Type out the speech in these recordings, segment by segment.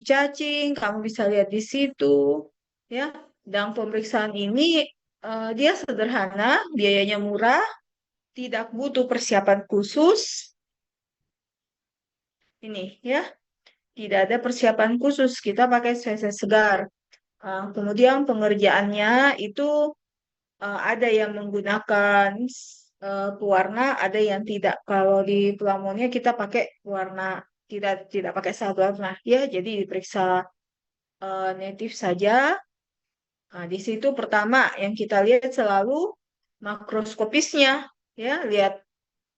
cacing, kamu bisa lihat di situ, ya. Dan pemeriksaan ini dia sederhana, biayanya murah, tidak butuh persiapan khusus. Ini ya, tidak ada persiapan khusus. Kita pakai feses segar. Kemudian pengerjaannya itu ada yang menggunakan pewarna, ada yang tidak. Kalau di pelamonnya kita pakai warna, tidak pakai saat warna, ya. Jadi diperiksa native saja. Nah, di situ pertama yang kita lihat selalu makroskopisnya, ya. Lihat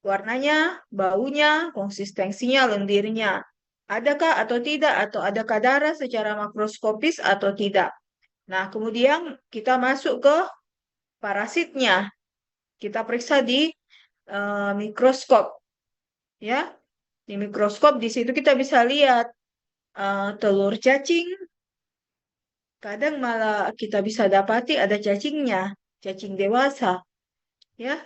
warnanya, baunya, konsistensinya, lendirnya. Adakah atau tidak, atau adakah darah secara makroskopis atau tidak. Nah, kemudian kita masuk ke parasitnya. Kita periksa di mikroskop, ya. Di mikroskop di situ kita bisa lihat telur cacing. Kadang malah kita bisa dapati ada cacingnya, cacing dewasa, ya.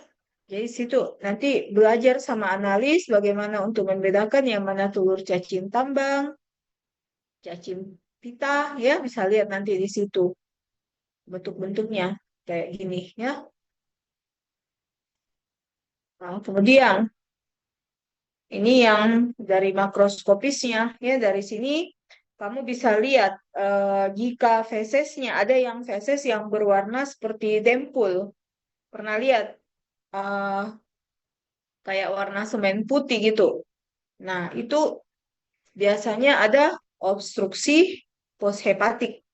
Jadi situ nanti belajar sama analis bagaimana untuk membedakan yang mana telur cacing tambang, cacing pita, ya. Bisa lihat nanti di situ bentuk-bentuknya kayak gini, ya. Nah, kemudian ini yang dari makroskopisnya, ya. Dari sini kamu bisa lihat jika fesesnya ada yang feses yang berwarna seperti dempul. Pernah lihat eh, kayak warna semen putih gitu. Nah, itu biasanya ada obstruksi poshepatik,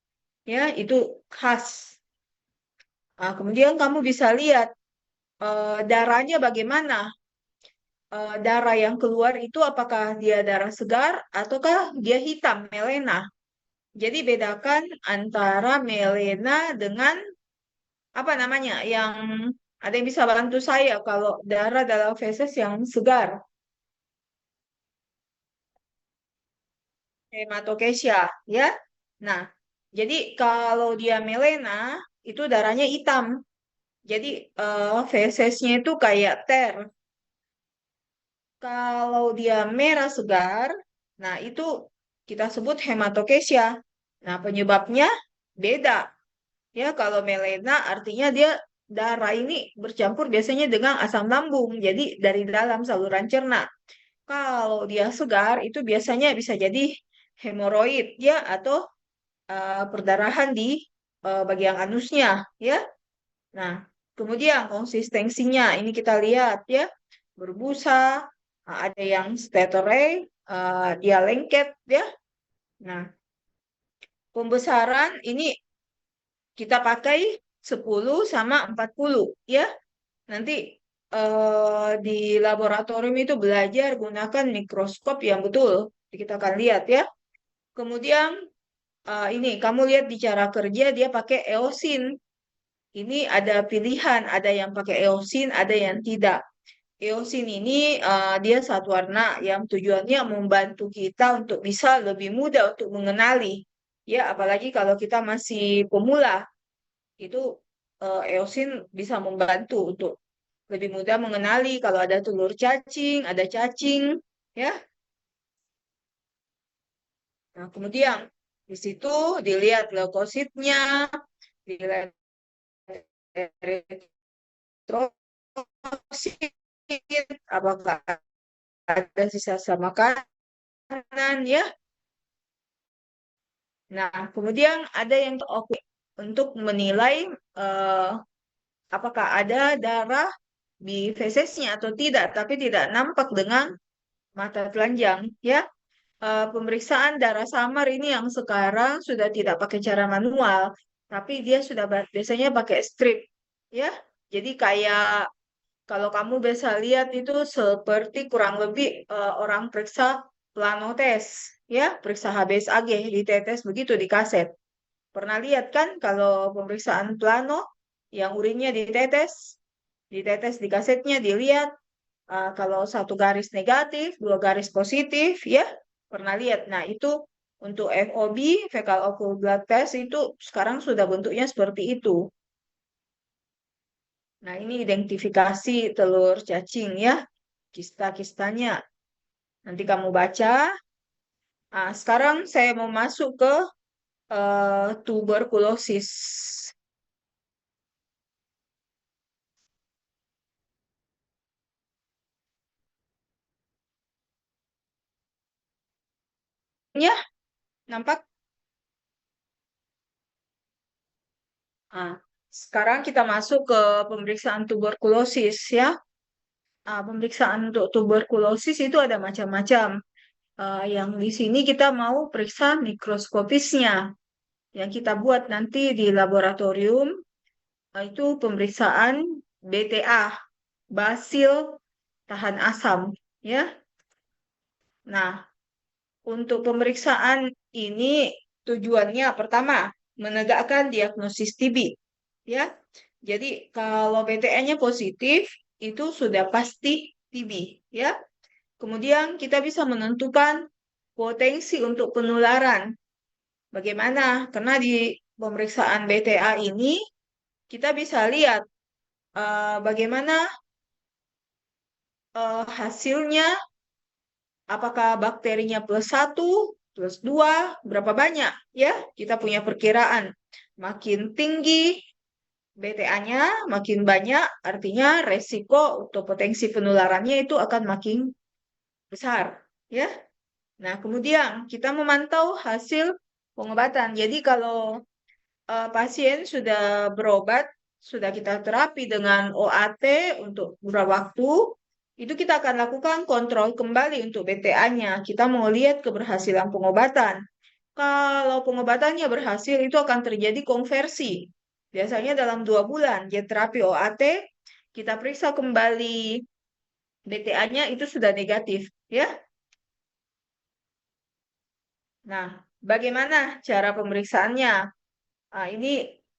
ya. Itu khas. Nah, kemudian kamu bisa lihat darahnya bagaimana. Darah yang keluar itu apakah dia darah segar ataukah dia hitam, melena. Jadi bedakan antara melena dengan apa namanya, yang ada yang bisa bantu saya kalau darah dalam feses yang segar, hematokesia, ya. Nah, jadi kalau dia melena itu darahnya hitam. Jadi fesesnya itu kayak ter. Kalau dia merah segar, nah itu kita sebut hematokesia. Nah, penyebabnya beda. Ya, kalau melena artinya dia darah ini bercampur biasanya dengan asam lambung. Jadi dari dalam saluran cerna. Kalau dia segar itu biasanya bisa jadi hemoroid, ya, atau perdarahan di bagian anusnya, ya. Nah, kemudian konsistensinya ini kita lihat, ya, berbusa, ada yang staterei, dia lengket, ya. Nah, pembesaran ini kita pakai 10 sama 40, ya. Nanti di laboratorium itu belajar gunakan mikroskop yang betul. Kita akan lihat, ya. Kemudian ini kamu lihat di cara kerja dia pakai eosin. Ini ada pilihan, ada yang pakai eosin, ada yang tidak. Eosin ini dia satu warna yang tujuannya membantu kita untuk bisa lebih mudah untuk mengenali. Ya, apalagi kalau kita masih pemula, itu eosin bisa membantu untuk lebih mudah mengenali kalau ada telur cacing, ada cacing, ya. Nah, kemudian di situ dilihat leukositnya, dilihat eritrosit, apakah ada sisa makanan, ya. Nah, kemudian ada yang oke untuk menilai eh, apakah ada darah di fesesnya atau tidak, tapi tidak nampak dengan mata telanjang, ya. Pemeriksaan darah samar ini yang sekarang sudah tidak pakai cara manual, tapi dia sudah biasanya pakai strip, ya. Jadi kayak kalau kamu biasa lihat itu seperti kurang lebih orang periksa plano tes, ya, periksa HBsAg ditetes begitu di kaset. Pernah lihat kan kalau pemeriksaan plano yang urinnya ditetes di kasetnya dilihat kalau satu garis negatif, dua garis positif, ya. Pernah lihat. Nah, itu untuk FOB, fecal occult blood test itu sekarang sudah bentuknya seperti itu. Nah, ini identifikasi telur cacing, ya. Kista-kistanya. Nanti kamu baca. Sekarang saya mau masuk ke tuberkulosis. Ya, nampak? Ah, Sekarang kita masuk ke pemeriksaan tuberkulosis ya. Pemeriksaan untuk tuberkulosis itu ada macam-macam. Yang di sini kita mau periksa mikroskopisnya. Yang kita buat nanti di laboratorium itu pemeriksaan BTA, basil tahan asam ya. Nah, untuk pemeriksaan ini tujuannya pertama menegakkan diagnosis TB ya. Jadi kalau BTA-nya positif itu sudah pasti TB ya. Kemudian kita bisa menentukan potensi untuk penularan. Bagaimana? Karena di pemeriksaan BTA ini kita bisa lihat bagaimana hasilnya, apakah bakterinya plus satu, plus dua, berapa banyak ya? Kita punya perkiraan. Makin tinggi BTA-nya, makin banyak, artinya resiko untuk potensi penularannya itu akan makin besar ya. Nah, kemudian kita memantau hasil pengobatan. Jadi kalau pasien sudah berobat, sudah kita terapi dengan OAT untuk beberapa waktu, itu kita akan lakukan kontrol kembali untuk BTA-nya. Kita mau lihat keberhasilan pengobatan. Kalau pengobatannya berhasil, itu akan terjadi konversi. Biasanya dalam 2 bulan, dia terapi OAT, kita periksa kembali BTA-nya itu sudah negatif, ya. Nah, bagaimana cara pemeriksaannya? Ini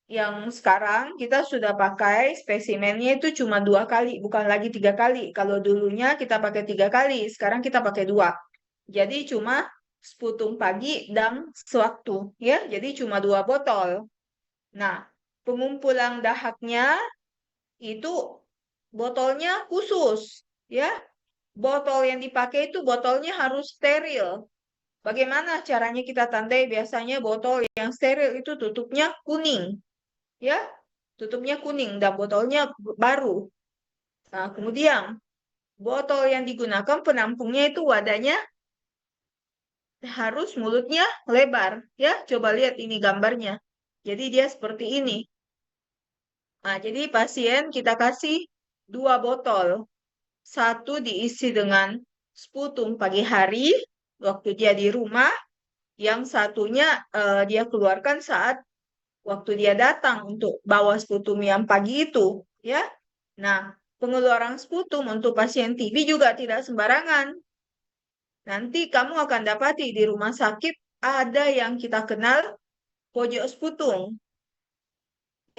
yang sekarang kita sudah pakai spesimennya itu cuma 2 kali, bukan lagi 3 kali. Kalau dulunya kita pakai 3 kali, sekarang kita pakai 2. Jadi cuma sputum pagi dan sewaktu, ya. Jadi cuma 2 botol. Nah, pengumpulan dahaknya itu botolnya khusus, ya. Botol yang dipakai itu botolnya harus steril. Bagaimana caranya kita tandai? Biasanya botol yang steril itu tutupnya kuning, ya, tutupnya kuning dan botolnya baru. Nah, kemudian botol yang digunakan penampungnya itu wadahnya harus mulutnya lebar, ya. Coba lihat ini gambarnya. Jadi dia seperti ini. Jadi pasien kita kasih 2 botol. Satu diisi dengan sputum pagi hari waktu dia di rumah, yang satunya dia keluarkan saat waktu dia datang untuk bawa sputum yang pagi itu, ya. Nah, pengeluaran sputum untuk pasien TB juga tidak sembarangan. Nanti kamu akan dapati di rumah sakit ada yang kita kenal pojok sputum,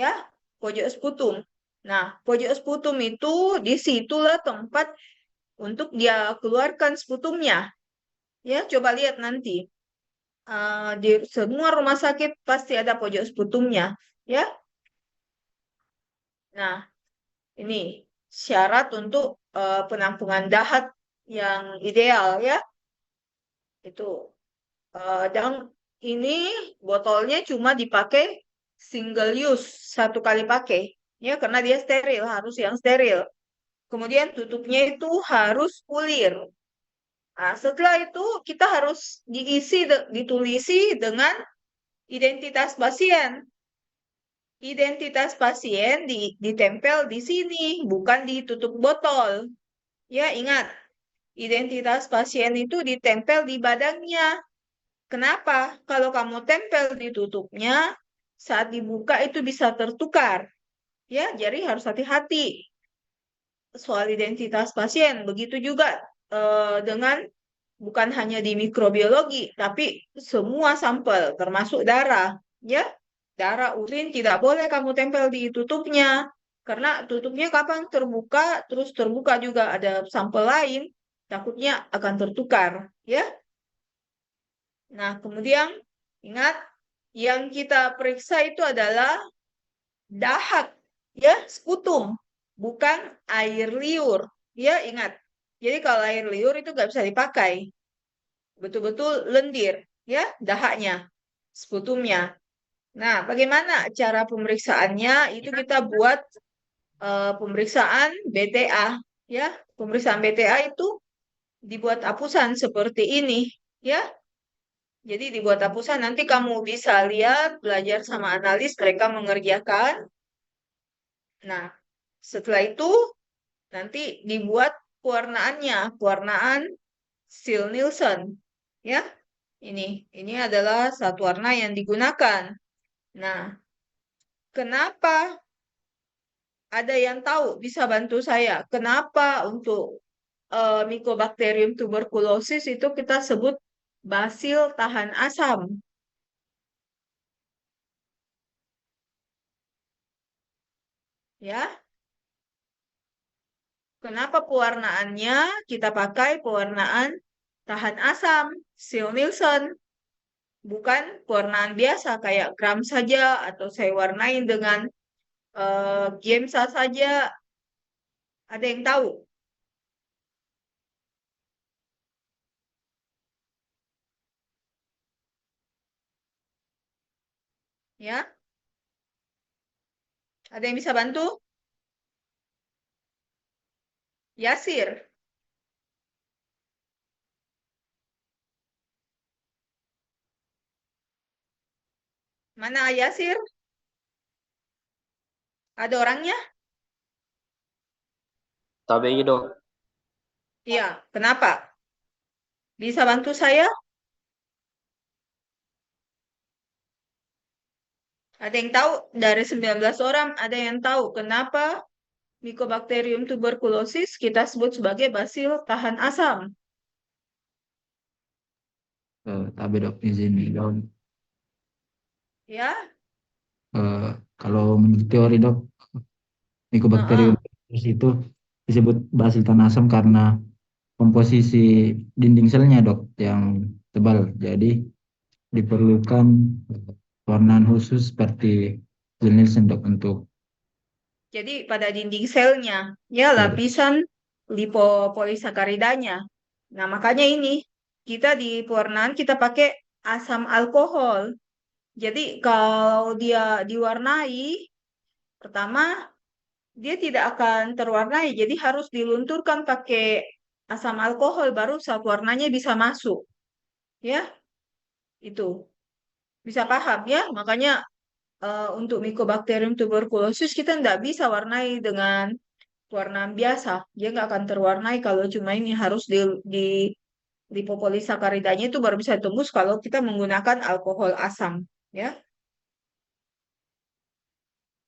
ya, pojok sputum. Nah, pojok sputum itu disitulah tempat untuk dia keluarkan sputumnya. Ya, coba lihat nanti. Di semua rumah sakit pasti ada pojok sputumnya, ya. Nah, ini syarat untuk penampungan dahat yang ideal ya. Itu dan ini botolnya cuma dipakai single use, 1 kali pakai ya, karena dia steril, harus yang steril. Kemudian tutupnya itu harus pulir. Setelah itu kita harus ditulisi dengan identitas pasien. Identitas pasien ditempel di sini, bukan di tutup botol. Ya, ingat, identitas pasien itu ditempel di badannya. Kenapa? Kalau kamu tempel di tutupnya, saat dibuka itu bisa tertukar. Ya, jadi harus hati-hati soal identitas pasien. Begitu juga dengan bukan hanya di mikrobiologi, tapi semua sampel, termasuk darah. Ya, darah, urin tidak boleh kamu tempel di tutupnya. Karena tutupnya kapan terbuka, terus terbuka juga ada sampel lain, takutnya akan tertukar. Ya, nah kemudian ingat, yang kita periksa itu adalah dahak, ya, sputum, bukan air liur. Ya, ingat. Jadi kalau air liur itu nggak bisa dipakai. betul-betul lendir, ya, dahaknya, sputumnya. Nah, bagaimana cara pemeriksaannya? Itu kita buat pemeriksaan BTA, ya. Pemeriksaan BTA itu dibuat apusan seperti ini, ya. Jadi dibuat apusan, nanti kamu bisa lihat, belajar sama analis, mereka mengerjakan. Nah, setelah itu nanti dibuat pewarnaannya, pewarnaan Seal Nielsen, ya. Ini adalah satu warna yang digunakan. Nah, kenapa ada yang tahu bisa bantu saya? Kenapa untuk Mycobacterium tuberculosis itu kita sebut basil tahan asam, ya? Kenapa pewarnaannya kita pakai pewarnaan tahan asam, Seal Nielsen, bukan pewarnaan biasa kayak gram saja atau saya warnain dengan Giemsa saja. Ada yang tahu? Ya, ada yang bisa bantu? Yasir, mana Yasir? Ada orangnya? Tabii dok. Iya, kenapa? Bisa bantu saya? Ada yang tahu? Dari 19 orang, ada yang tahu kenapa Mycobacterium tuberculosis kita sebut sebagai basil tahan asam? Tapi dok izin nih dok. Ya, Eh, Kalau menurut teori dok, Mycobacterium heeh. itu disebut basil tanah asam karena komposisi dinding selnya dok yang tebal. Jadi diperlukan warnaan khusus seperti Zell Nielsen dok untuk Jadi pada dinding selnya, ya ya dok. lapisan lipopolisakaridanya. Nah, makanya ini kita di pewarnaan kita pakai asam alkohol. Jadi kalau dia diwarnai, pertama dia tidak akan terwarnai. Jadi harus dilunturkan pakai asam alkohol baru saat warnanya bisa masuk. Ya, itu. Bisa paham ya? Makanya untuk Mycobacterium tuberculosis kita tidak bisa warnai dengan warna biasa. Dia nggak akan terwarnai kalau cuma ini harus di lipopolisakaridanya itu baru bisa tembus kalau kita menggunakan alkohol asam. Ya.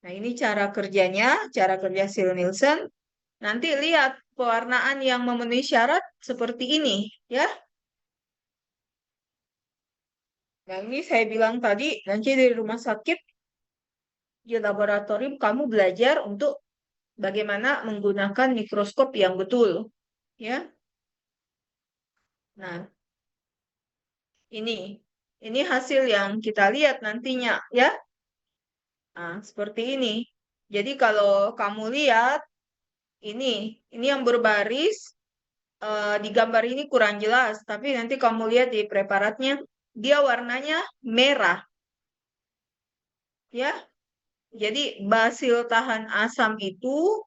Nah, ini cara kerjanya, cara kerja Sil Nielsen. Nanti lihat pewarnaan yang memenuhi syarat seperti ini, ya. Nah, ini saya bilang tadi, nanti di rumah sakit, di laboratorium, kamu belajar untuk bagaimana menggunakan mikroskop yang betul, ya. Nah, ini, ini hasil yang kita lihat nantinya, ya. Nah, seperti ini. Jadi kalau kamu lihat, ini yang berbaris, di gambar ini kurang jelas, tapi nanti kamu lihat di preparatnya, dia warnanya merah, ya. Jadi basil tahan asam itu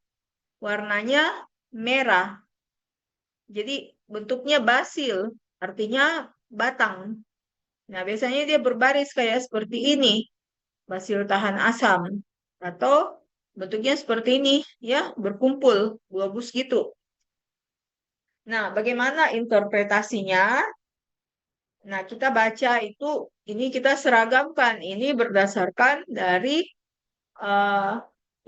warnanya merah. Jadi bentuknya basil, artinya batang. Nah, biasanya dia berbaris kayak seperti ini, basil tahan asam. Atau bentuknya seperti ini, ya, berkumpul, globus gitu. Nah, bagaimana interpretasinya? Nah, kita baca itu, ini kita seragamkan. Ini berdasarkan dari, eh,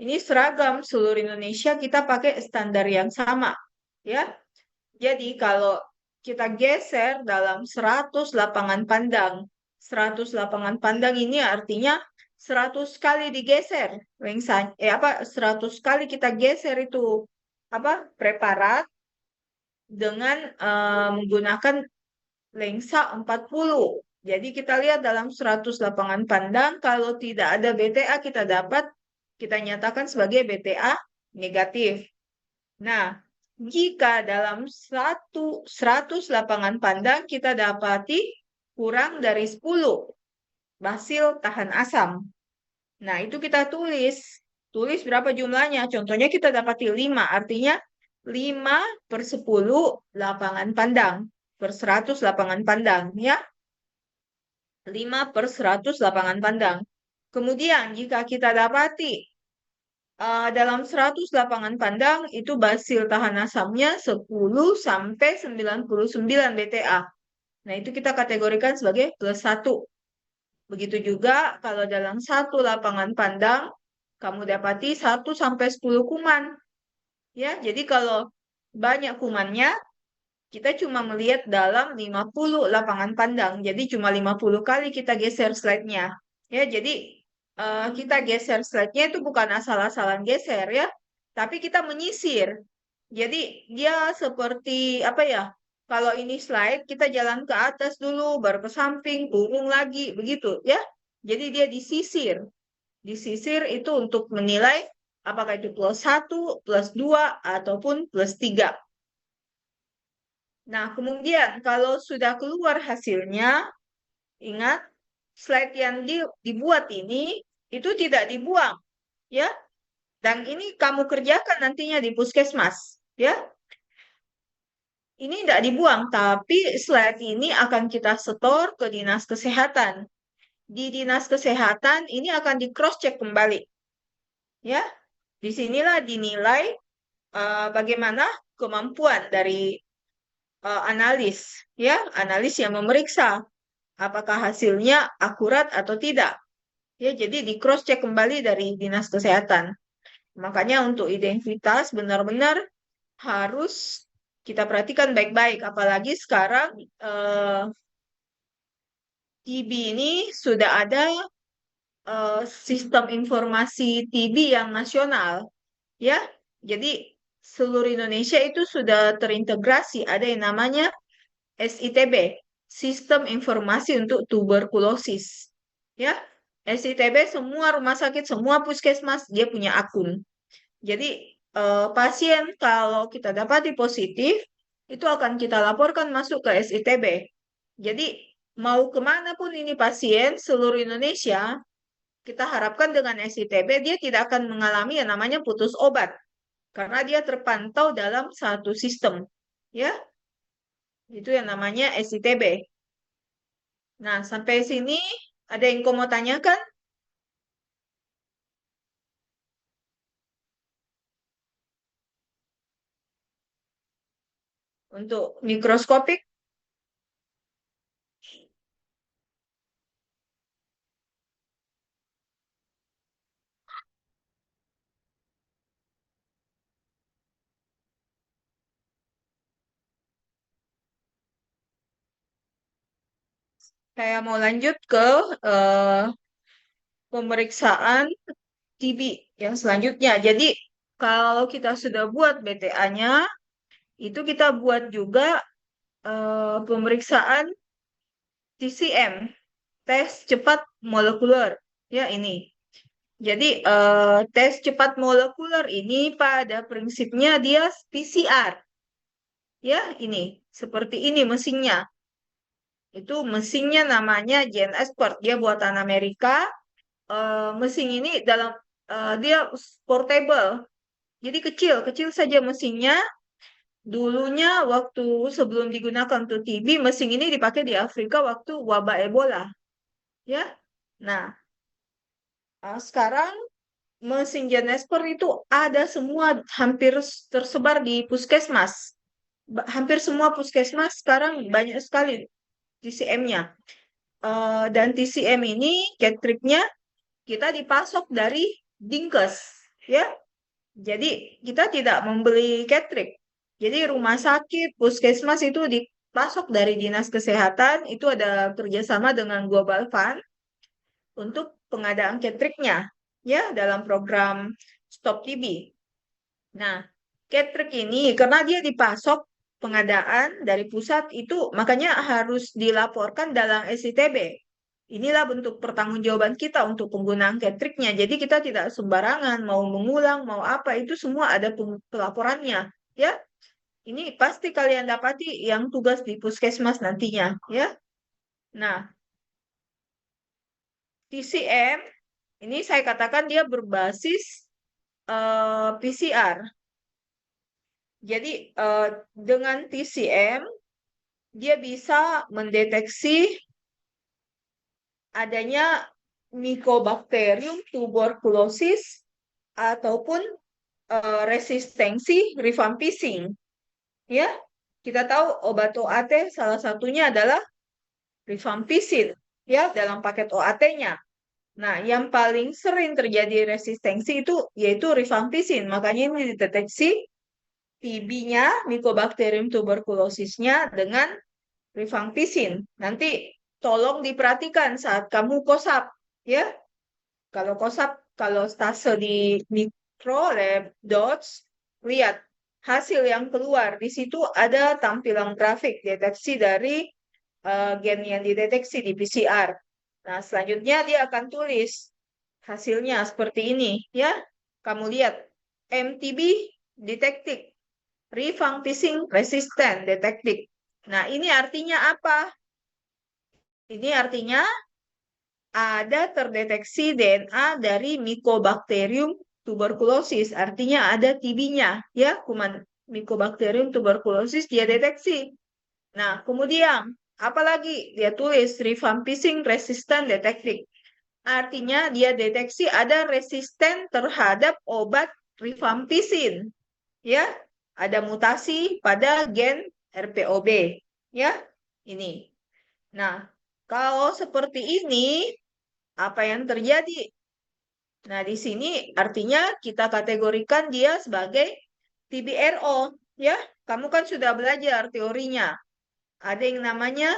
ini seragam seluruh Indonesia, kita pakai standar yang sama. Ya, jadi kalau kita geser dalam 100 lapangan pandang, 100 lapangan pandang ini artinya 100 kali digeser. 100 kali kita geser itu apa preparat dengan menggunakan lensa 40. Jadi kita lihat dalam 100 lapangan pandang, kalau tidak ada BTA kita nyatakan sebagai BTA negatif. Nah, jika dalam 100 lapangan pandang kita dapati kurang dari 10 basil tahan asam. Nah, itu kita tulis. Tulis berapa jumlahnya. Contohnya kita dapati 5, artinya 5 per 10 lapangan pandang. Per 100 lapangan pandang, ya. 5 per 100 lapangan pandang. Kemudian, jika kita dapati dalam 100 lapangan pandang itu basil tahan asamnya 10 sampai 99 BTA. Nah, itu kita kategorikan sebagai plus 1. Begitu juga kalau dalam satu lapangan pandang kamu dapati 1 sampai 10 kuman. Ya, jadi kalau banyak kumannya kita cuma melihat dalam 50 lapangan pandang. Jadi cuma 50 kali kita geser slide-nya. Ya, jadi kita geser slide-nya itu bukan asal-asalan geser ya, tapi kita menyisir. Jadi dia seperti apa ya? Kalau ini slide, kita jalan ke atas dulu, baru ke samping, turun lagi, begitu ya. Jadi dia disisir. Disisir itu untuk menilai apakah itu plus 1, plus 2, ataupun plus 3. Nah, kemudian kalau sudah keluar hasilnya, ingat slide yang dibuat ini itu tidak dibuang, ya. Dan ini kamu kerjakan nantinya di puskesmas, ya. Ini tidak dibuang, tapi slide ini akan kita setor ke dinas kesehatan. Di dinas kesehatan ini akan di cross check kembali, ya. Disinilah dinilai bagaimana kemampuan dari analis, ya, analis yang memeriksa apakah hasilnya akurat atau tidak. Ya, jadi di cross check kembali dari dinas kesehatan. Makanya untuk identitas benar-benar harus kita perhatikan baik-baik, apalagi sekarang TB ini sudah ada sistem informasi TB yang nasional, ya. Jadi seluruh Indonesia itu sudah terintegrasi, ada yang namanya SITB, Sistem Informasi untuk Tuberkulosis. Ya, SITB semua rumah sakit, semua puskesmas dia punya akun. Jadi pasien kalau kita dapati positif itu akan kita laporkan masuk ke SITB. Jadi mau kemana pun ini pasien seluruh Indonesia, kita harapkan dengan SITB dia tidak akan mengalami yang namanya putus obat karena dia terpantau dalam satu sistem. Ya, itu yang namanya SITB. Nah, sampai sini ada yang kau mau tanyakan? Untuk mikroskopik, saya mau lanjut ke eh, pemeriksaan TB yang selanjutnya. Jadi, kalau kita sudah buat BTA-nya, itu kita buat juga pemeriksaan TCM, tes cepat molekuler. Ya, ini. Jadi, tes cepat molekuler ini pada prinsipnya dia PCR. Ya, ini. Seperti ini mesinnya. Itu mesinnya namanya GeneXpert. Dia buatan Amerika. Mesin ini dia portable. Jadi kecil saja mesinnya. Dulunya waktu sebelum digunakan untuk TB, mesin ini dipakai di Afrika waktu wabah Ebola. Ya. Nah, sekarang mesin GeneXpert itu ada semua hampir tersebar di puskesmas. Hampir semua puskesmas sekarang banyak sekali TCM-nya. Dan TCM ini ketriknya kita dipasok dari Dinkes, ya. Jadi kita tidak membeli ketrik. Jadi rumah sakit, puskesmas itu dipasok dari dinas kesehatan, itu ada kerjasama dengan Global Fund untuk pengadaan ketriknya, ya, dalam program Stop TB. Nah, ketrik ini karena dia dipasok pengadaan dari pusat itu makanya harus dilaporkan dalam SITB. Inilah bentuk pertanggungjawaban kita untuk penggunaan ketriknya. Jadi kita tidak sembarangan mau mengulang, mau apa itu semua ada pelaporannya, ya. Ini pasti kalian dapati yang tugas di puskesmas nantinya, ya. Nah, TCM ini saya katakan dia berbasis PCR. Jadi dengan TCM dia bisa mendeteksi adanya Mycobacterium tuberculosis ataupun resistensi rifampicin. Ya, kita tahu obat OAT salah satunya adalah rifampicin ya dalam paket OAT-nya. Nah, yang paling sering terjadi resistensi itu yaitu rifampicin. Makanya ini dideteksi TB-nya, Mycobacterium tuberculosisnya dengan rifampicin. Nanti tolong diperhatikan saat kamu kosap, ya. Kalau kosap, kalau stase di mikro lab dots, lihat hasil yang keluar. Di situ ada tampilan grafik deteksi dari gen yang dideteksi di PCR. Nah, selanjutnya dia akan tulis hasilnya seperti ini, ya. Kamu lihat MTB detected, rifampicin resistant detected. Nah, ini artinya apa? Ini artinya ada terdeteksi DNA dari Mycobacterium tuberculosis, artinya ada TB-nya, ya, kuman Mycobacterium tuberculosis dia deteksi. Nah, kemudian apalagi dia tulis rifampicin resistant detected. Artinya dia deteksi ada resisten terhadap obat rifampicin, ya. Ada mutasi pada gen RPOB, ya. Ini. Nah, kalau seperti ini apa yang terjadi? Nah, di sini artinya kita kategorikan dia sebagai TBRO, ya. Kamu kan sudah belajar teorinya. Ada yang namanya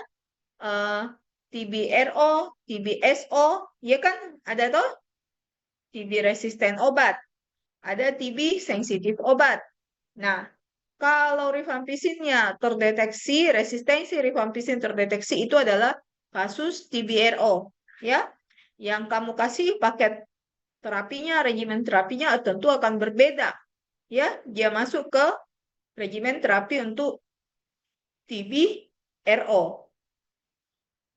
eh, TBRO, TBSO, ya kan? Ada toh? TB resisten obat, ada TB sensitif obat. Nah, kalau rifampicin-nya terdeteksi, resistensi rifampicin terdeteksi itu adalah kasus TBRO, ya. Yang kamu kasih paket terapinya, regimen terapinya tentu akan berbeda, ya. Dia masuk ke regimen terapi untuk TBRO.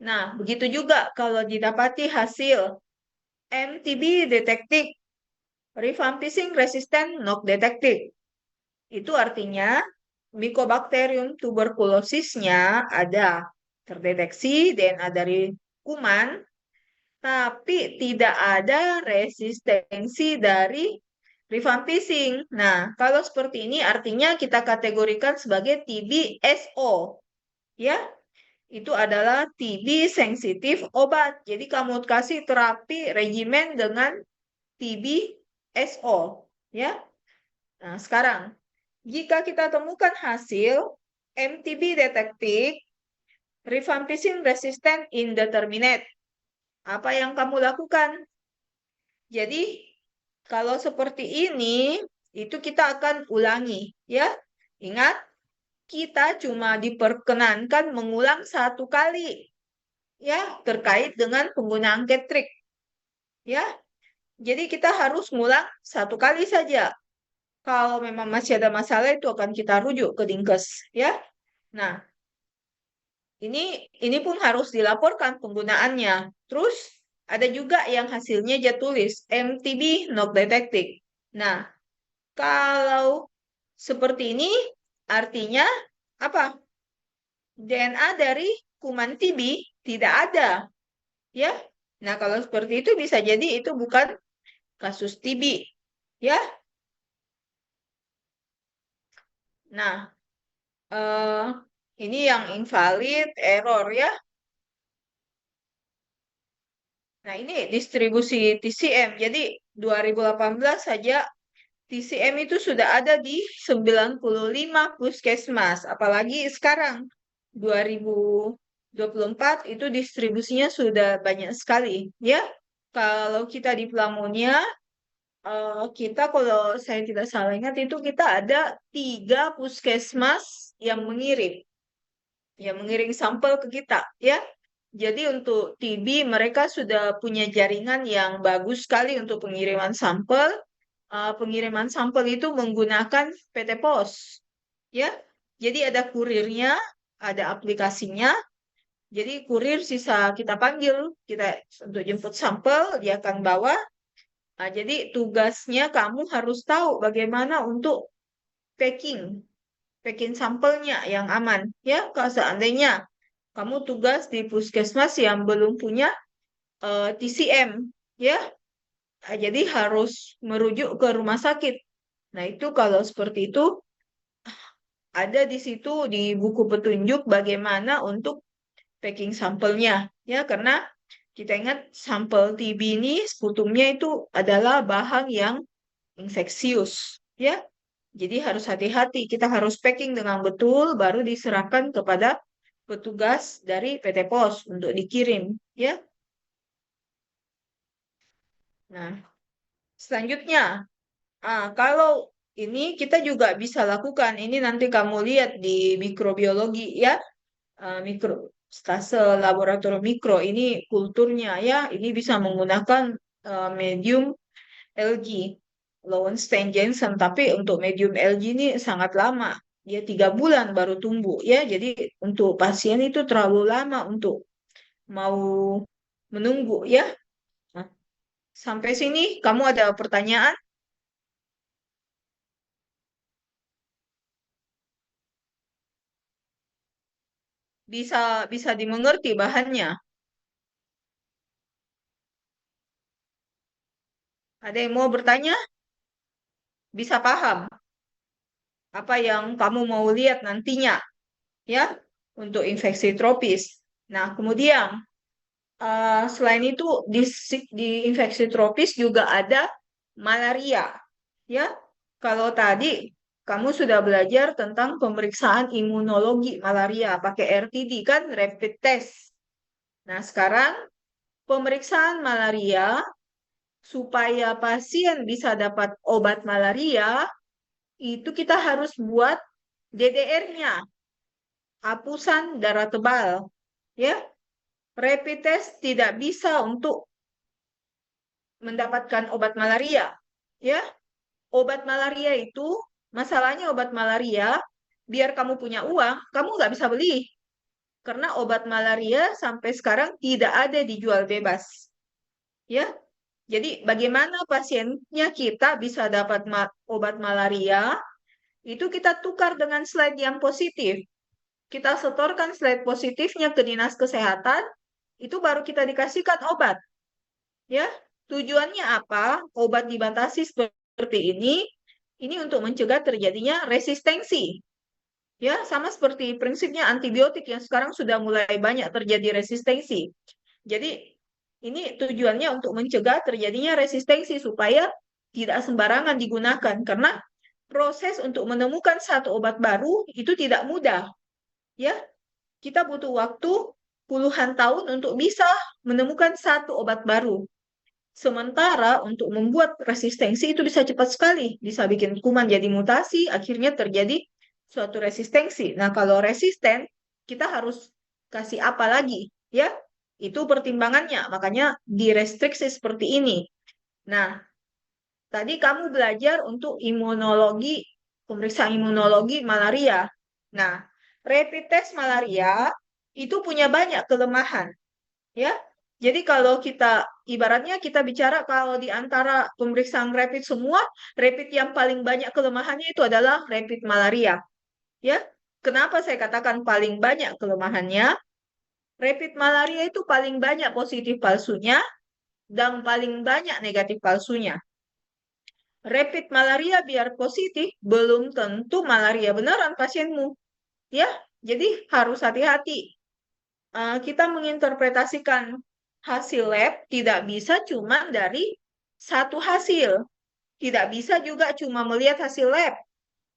Nah, begitu juga kalau didapati hasil MTB detected, rifampicin resistant not detected. Itu artinya Mycobacterium tuberculosisnya ada terdeteksi DNA dari kuman, tapi tidak ada resistensi dari rifampicin. Nah, kalau seperti ini artinya kita kategorikan sebagai TBSO. Ya, itu adalah TB sensitif obat. Jadi kamu kasih terapi regimen dengan TBSO. Ya. Nah, sekarang jika kita temukan hasil MTB detected, rifampicin resistant indeterminate, apa yang kamu lakukan? Jadi, kalau seperti ini, itu kita akan ulangi, ya. Ingat, kita cuma diperkenankan mengulang satu kali, ya, terkait dengan penggunaan ketrik, ya. Jadi kita harus ngulang satu kali saja. Kalau memang masih ada masalah, itu akan kita rujuk ke Dinkes, ya. Nah, ini pun harus dilaporkan penggunaannya. Terus ada juga yang hasilnya dia tulis MTB not detected. Nah, kalau seperti ini artinya apa? DNA dari kuman TB tidak ada, ya. Nah, kalau seperti itu bisa jadi itu bukan kasus TB, ya. Nah, eh, ini yang invalid error, ya. Nah, ini distribusi TCM. Jadi 2018 saja TCM itu sudah ada di 95 puskesmas. Apalagi sekarang 2024 itu distribusinya sudah banyak sekali. Ya, kalau kita di Plamonia, kita kalau saya tidak salah ingat itu kita ada 3 puskesmas yang mengirim sampel ke kita. Ya, jadi untuk TB mereka sudah punya jaringan yang bagus sekali untuk pengiriman sampel. Pengiriman sampel itu menggunakan PT Pos, ya. Jadi ada kurirnya, ada aplikasinya. Jadi kurir sisa kita panggil, kita untuk jemput sampel, dia akan bawa. Nah, jadi tugasnya kamu harus tahu bagaimana untuk packing, packing sampelnya yang aman. Ya, kalau seandainya kamu tugas di puskesmas yang belum punya TCM, ya, jadi harus merujuk ke rumah sakit. Nah, itu kalau seperti itu ada di situ di buku petunjuk bagaimana untuk packing sampelnya, ya, karena kita ingat sampel TB ini sputumnya itu adalah bahan yang infeksius, ya. Jadi harus hati-hati, kita harus packing dengan betul baru diserahkan kepada petugas dari PT Pos untuk dikirim, ya. Nah, selanjutnya, kalau ini kita juga bisa lakukan, ini nanti kamu lihat di mikrobiologi, ya. Mikro stase laboratorium mikro ini kulturnya, ya, ini bisa menggunakan medium Algae Lowenstein-Jansen, tapi untuk medium Algae ini sangat lama, dia 3 bulan baru tumbuh, ya, jadi untuk pasien itu terlalu lama untuk mau menunggu, ya. Nah, sampai sini kamu ada pertanyaan? Bisa bisa dimengerti bahannya? Ada yang mau bertanya? Bisa paham apa yang kamu mau lihat nantinya, ya, untuk infeksi tropis. Nah, kemudian selain itu di infeksi tropis juga ada malaria, ya. Kalau tadi kamu sudah belajar tentang pemeriksaan imunologi malaria pakai RTD kan, rapid test. Nah, sekarang pemeriksaan malaria supaya pasien bisa dapat obat malaria itu kita harus buat DDR-nya, hapusan darah tebal, ya. Rapid test tidak bisa untuk mendapatkan obat malaria, ya. Obat malaria itu, masalahnya obat malaria, biar kamu punya uang, kamu nggak bisa beli. Karena obat malaria sampai sekarang tidak ada dijual bebas, ya. Jadi bagaimana pasiennya kita bisa dapat obat malaria, itu kita tukar dengan slide yang positif. Kita setorkan slide positifnya ke dinas kesehatan, itu baru kita dikasihkan obat. Ya, tujuannya apa? Obat dibatasi seperti ini untuk mencegah terjadinya resistensi. Ya, sama seperti prinsipnya antibiotik yang sekarang sudah mulai banyak terjadi resistensi. Jadi, ini tujuannya untuk mencegah terjadinya resistensi supaya tidak sembarangan digunakan karena proses untuk menemukan satu obat baru itu tidak mudah. Ya, kita butuh waktu puluhan tahun untuk bisa menemukan satu obat baru. Sementara untuk membuat resistensi itu bisa cepat sekali, bisa bikin kuman jadi mutasi, akhirnya terjadi suatu resistensi. Nah, kalau resisten, kita harus kasih apa lagi, ya? Itu pertimbangannya, makanya direstriksi seperti ini. Nah, tadi kamu belajar untuk imunologi, pemeriksaan imunologi malaria. Nah, rapid test malaria itu punya banyak kelemahan, ya. Jadi kalau kita ibaratnya kita bicara kalau di antara pemeriksaan rapid semua, rapid yang paling banyak kelemahannya itu adalah rapid malaria, ya. Kenapa saya katakan paling banyak kelemahannya? Rapid malaria itu paling banyak positif palsunya dan paling banyak negatif palsunya. Rapid malaria biar positif belum tentu malaria beneran pasienmu, ya. Jadi harus hati-hati. Kita menginterpretasikan hasil lab tidak bisa cuma dari satu hasil. Tidak bisa juga cuma melihat hasil lab.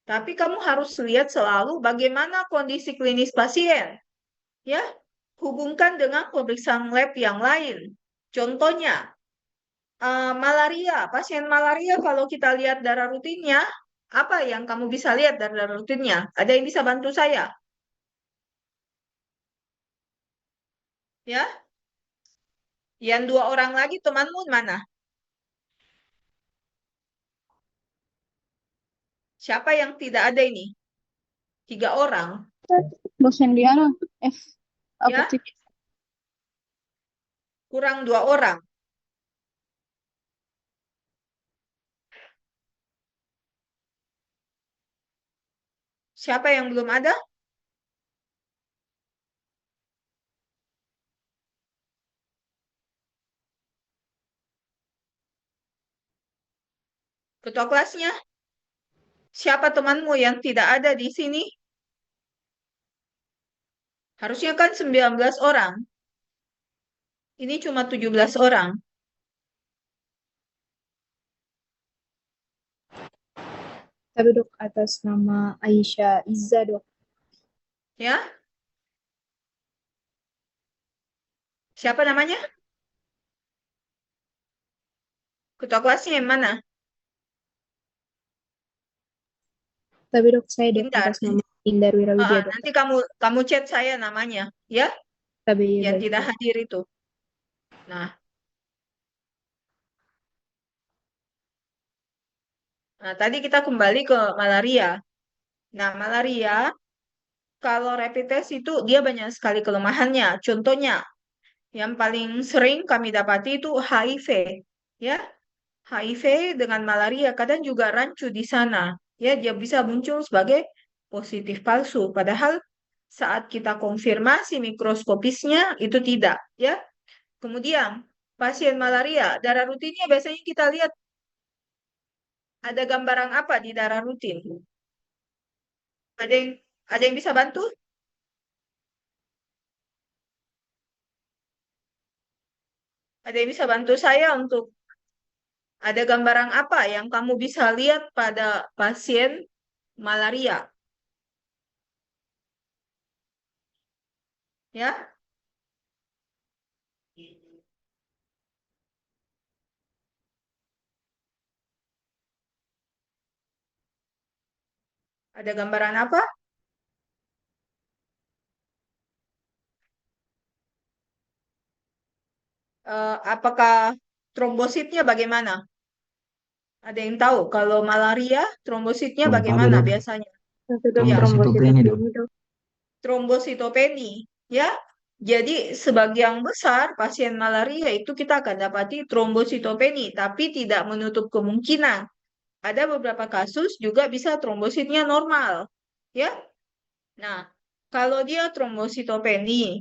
Tapi kamu harus lihat selalu bagaimana kondisi klinis pasien. Ya, hubungkan dengan pemeriksaan lab yang lain. Contohnya, malaria. Pasien malaria kalau kita lihat darah rutinnya, apa yang kamu bisa lihat dari darah rutinnya? Ada yang bisa bantu saya? Ya, yang 2 orang lagi temanmu mana? Siapa yang tidak ada ini? 3 orang, Dosen Diana, apa ya, sih? kurang 2 orang. Siapa yang belum ada? Ketua kelasnya? Siapa temanmu yang tidak ada di sini? Harusnya kan 19 orang. Ini cuma 17 orang. Tapi dok atas nama Aisyah Iza dok. Ya, siapa namanya? Ketua kelasnya yang mana? Tapi dok saya dok Indar. atas nama Indar Wirawijaya dok. Nanti kamu chat saya namanya, ya, Tapi yang baik tidak dok. hadir itu. Nah, tadi kita kembali ke malaria. Nah, malaria kalau rapid test itu dia banyak sekali kelemahannya. Contohnya, yang paling sering kami dapati itu HIV, ya. HIV dengan malaria kadang juga rancu di sana. Ya, dia bisa muncul sebagai positif palsu. Padahal saat kita konfirmasi mikroskopisnya itu tidak, ya. Kemudian pasien malaria, darah rutinnya biasanya kita lihat ada gambaran apa di darah rutin? Ada yang ada yang bisa bantu? Ada yang bisa bantu saya untuk ada gambaran apa yang kamu bisa lihat pada pasien malaria? Ya, ada gambaran apa? Apakah trombositnya bagaimana? Ada yang tahu kalau malaria trombositnya Kurang ada bagaimana dok. biasanya? Satu dok Ya, Trombositopeni dok. trombositopeni dok. trombositopeni, ya. Jadi sebagian besar pasien malaria itu kita akan dapati trombositopeni, tapi tidak menutup kemungkinan ada beberapa kasus juga bisa trombositnya normal, ya. Nah, kalau dia trombositopeni,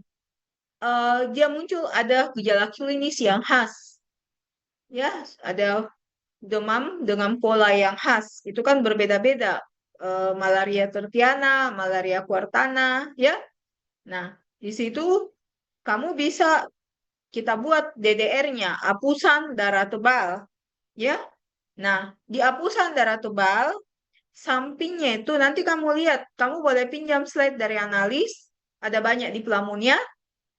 dia muncul ada gejala klinis yang khas, ya, ada demam dengan pola yang khas. Itu kan berbeda-beda. Malaria tertiana, malaria quartana, ya. Nah, di situ kamu bisa kita buat DDR-nya, apusan darah tebal, ya. Nah, di apusan darah tebal, sampingnya itu nanti kamu lihat, kamu boleh pinjam slide dari analis, ada banyak di pelamunnya.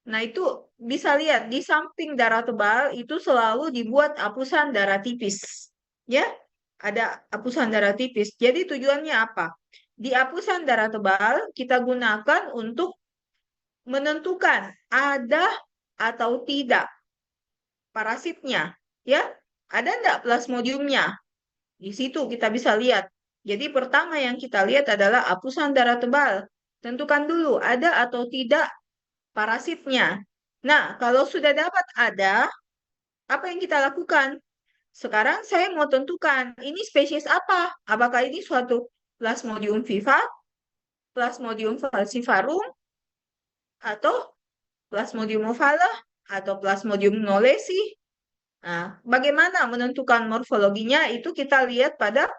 Nah, itu bisa lihat di samping darah tebal itu selalu dibuat apusan darah tipis. Ya, ada apusan darah tipis. Jadi tujuannya apa? Di apusan darah tebal kita gunakan untuk menentukan ada atau tidak parasitnya. Ya, ada enggak plasmodiumnya? Di situ kita bisa lihat. Jadi pertama yang kita lihat adalah apusan darah tebal. Tentukan dulu ada atau tidak parasitnya. Nah, kalau sudah dapat ada, apa yang kita lakukan? Sekarang saya mau tentukan ini spesies apa? Apakah ini suatu Plasmodium viva, Plasmodium falciparum, atau Plasmodium ovala, atau Plasmodium knowlesi? Nah, bagaimana menentukan morfologinya? Itu kita lihat pada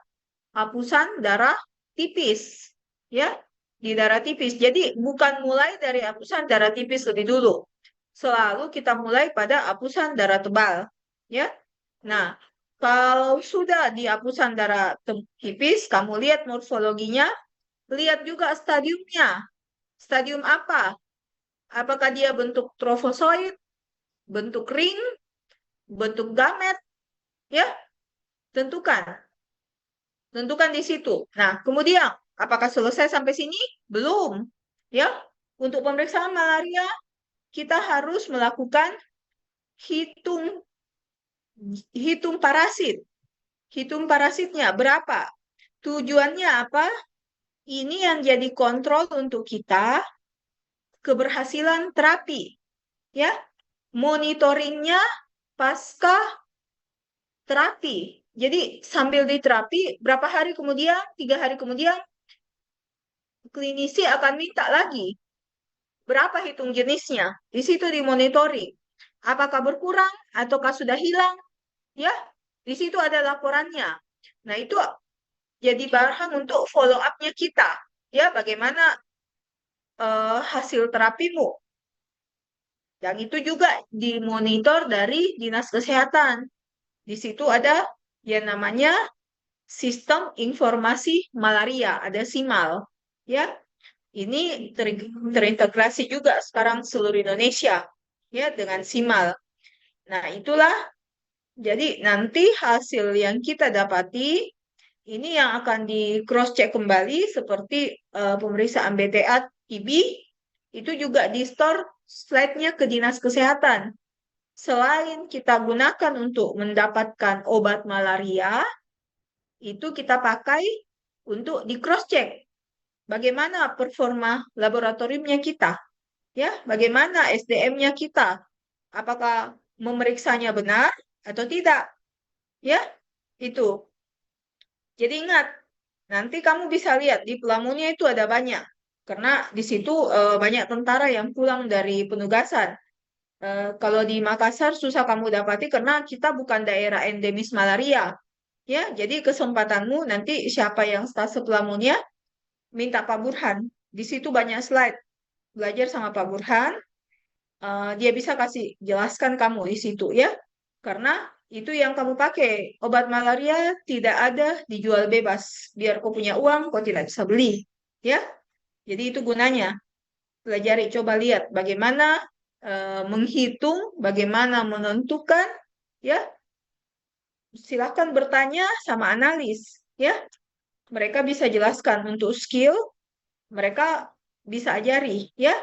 hapusan darah tipis, ya, di darah tipis. Jadi bukan mulai dari hapusan darah tipis lebih dulu. Selalu kita mulai pada hapusan darah tebal, ya. Nah, kalau sudah di hapusan darah tipis, kamu lihat morfologinya, lihat juga stadiumnya. Stadium apa? Apakah dia bentuk trofozoid, bentuk ring, bentuk gamet, ya? Tentukan. Tentukan di situ. Nah, kemudian apakah selesai sampai sini? Belum. Ya, untuk pemeriksaan malaria kita harus melakukan hitung hitung parasit. Hitung parasitnya berapa? Tujuannya apa? Ini yang jadi kontrol untuk kita keberhasilan terapi, ya. Monitoringnya pasca terapi. Jadi sambil di terapi, berapa hari kemudian, 3 hari kemudian, klinisi akan minta lagi berapa hitung jenisnya. Di situ dimonitoring. Apakah berkurang ataukah sudah hilang? Ya, di situ ada laporannya. Nah, itu jadi bahan untuk follow up-nya kita. Ya, bagaimana hasil terapimu. Dan itu juga dimonitor dari Dinas Kesehatan. Di situ ada yang namanya Sistem Informasi Malaria, ada SIMAL. Ya, ini terintegrasi juga sekarang seluruh Indonesia ya dengan SIMAL. Nah, itulah jadi nanti hasil yang kita dapati ini yang akan di cross check kembali seperti pemeriksaan BTA TB itu juga di store slide-nya ke Dinas Kesehatan. Selain kita gunakan untuk mendapatkan obat malaria, itu kita pakai untuk di cross check bagaimana performa laboratoriumnya kita, ya, bagaimana SDM-nya kita, apakah memeriksanya benar atau tidak, ya, itu. Jadi ingat, nanti kamu bisa lihat di Pelamunnya itu ada banyak, karena di situ banyak tentara yang pulang dari penugasan. Kalau di Makassar susah kamu dapati karena kita bukan daerah endemis malaria. Ya, jadi kesempatanmu nanti siapa yang stase Pelamunnya minta Pak Burhan. Di situ banyak slide. Belajar sama Pak Burhan, dia bisa kasih jelaskan kamu di situ ya. Karena itu yang kamu pakai. Obat malaria tidak ada dijual bebas. Biar kau punya uang, kau tidak bisa beli. Ya, jadi itu gunanya. Pelajari, coba lihat bagaimana menghitung, bagaimana menentukan, ya. Silahkan bertanya sama analis, ya. Mereka bisa jelaskan untuk skill, mereka bisa ajari, ya.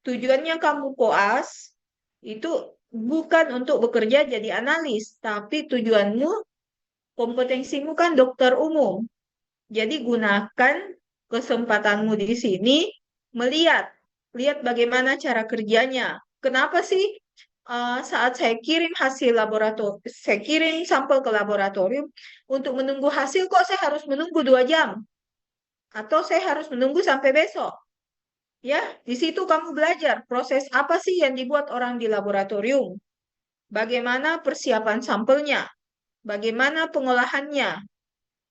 Tujuannya kamu koas itu bukan untuk bekerja jadi analis, tapi tujuanmu, kompetensimu kan dokter umum. Jadi gunakan kesempatanmu di sini lihat bagaimana cara kerjanya. Kenapa sih saat saya kirim hasil laboratorium, saya kirim sampel ke laboratorium untuk menunggu hasil kok saya harus menunggu 2 jam atau saya harus menunggu sampai besok? Ya, di situ kamu belajar proses apa sih yang dibuat orang di laboratorium, bagaimana persiapan sampelnya, bagaimana pengolahannya,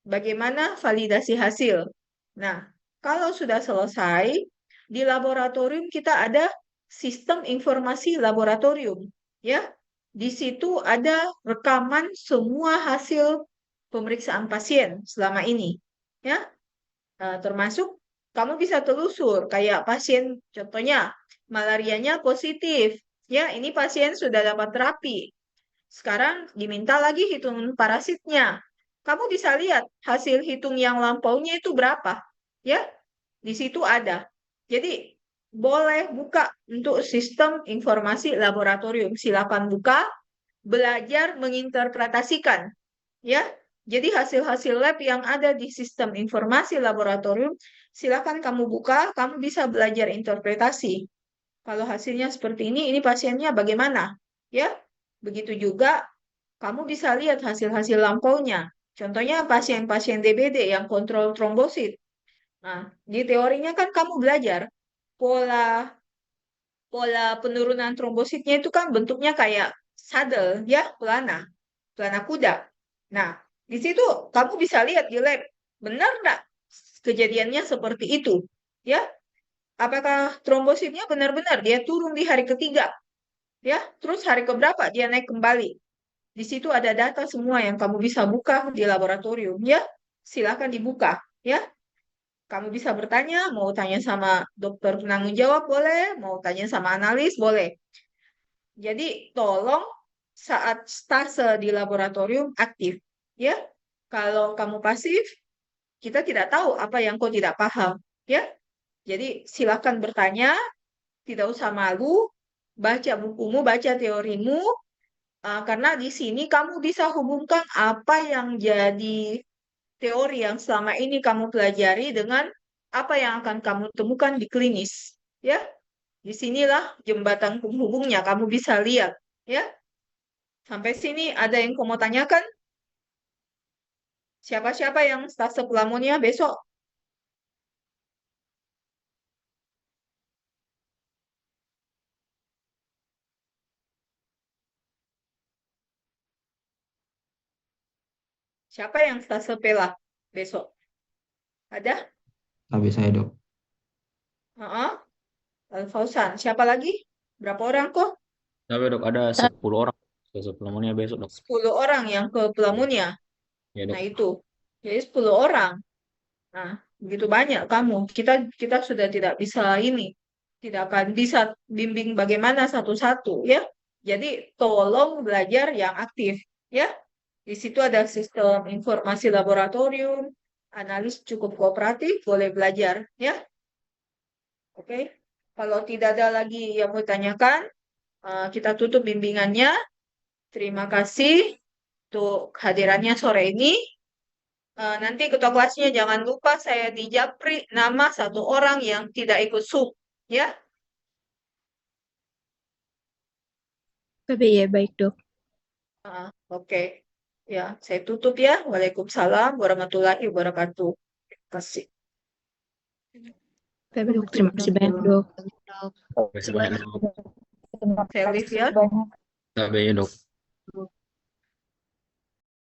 bagaimana validasi hasil. Nah, kalau sudah selesai, di laboratorium kita ada sistem informasi laboratorium, ya. Di situ ada rekaman semua hasil pemeriksaan pasien selama ini, ya. Termasuk kamu bisa telusur kayak pasien, contohnya malarianya positif, ya. Ini pasien sudah dapat terapi. Sekarang diminta lagi hitung parasitnya. Kamu bisa lihat hasil hitung yang lampaunya itu berapa, ya. Di situ ada. Jadi boleh buka untuk sistem informasi laboratorium. Silakan buka, belajar menginterpretasikan, ya. Jadi hasil-hasil lab yang ada di sistem informasi laboratorium, silakan kamu buka, kamu bisa belajar interpretasi. Kalau hasilnya seperti ini pasiennya bagaimana, ya. Begitu juga kamu bisa lihat hasil-hasil lampaunya. Contohnya pasien-pasien DBD yang kontrol trombosit. Nah, di teorinya kan kamu belajar pola penurunan trombositnya itu kan bentuknya kayak sadel, ya, pelana kuda. Nah, di situ kamu bisa lihat di lab, benar nggak kejadiannya seperti itu, ya? Apakah trombositnya benar-benar dia turun di hari ketiga, ya? Terus hari keberapa dia naik kembali? Di situ ada data semua yang kamu bisa buka di laboratorium, ya. Silakan dibuka, ya. Kamu bisa bertanya, mau tanya sama dokter penanggung jawab boleh, mau tanya sama analis boleh. Jadi tolong saat stase di laboratorium aktif, ya. Kalau kamu pasif, kita tidak tahu apa yang kau tidak paham, ya. Jadi silakan bertanya, tidak usah malu, baca bukumu, baca teorimu, karena di sini kamu bisa hubungkan apa yang jadi teori yang selama ini kamu pelajari dengan apa yang akan kamu temukan di klinis. Ya, disinilah jembatan penghubungnya, kamu bisa lihat. Ya, sampai sini ada yang kamu tanyakan? Siapa-siapa yang stase pelamonnya besok? Siapa yang stase pela besok? Ada? Habis saya dok. Heeh. Fauzan. Siapa lagi? Berapa orang kok? Tapi dok ada 10 orang. Pneumonia besok dok. 10 orang yang ke pelamonnya. Ya Nah, dok. itu. Jadi 10 orang. Nah, begitu banyak kamu. Kita sudah tidak bisa ini. Tidak akan bisa bimbing bagaimana satu-satu ya. Jadi tolong belajar yang aktif ya. Di situ ada sistem informasi laboratorium, analis cukup kooperatif, boleh belajar ya. Oke. Kalau tidak ada lagi yang mau tanyakan, kita tutup bimbingannya. Terima kasih untuk hadirannya sore ini. Nanti ketua kelasnya jangan lupa saya di Japri nama satu orang yang tidak ikut SUP ya. Tapi ya baik dok. Oke. Ya, saya tutup ya. Waalaikumsalam warahmatullahi wabarakatuh. Terima kasih. Tapi dok, terima kasih banyak dok. Terima kasih banyak dok. Saya live ya. Tapi ya dok.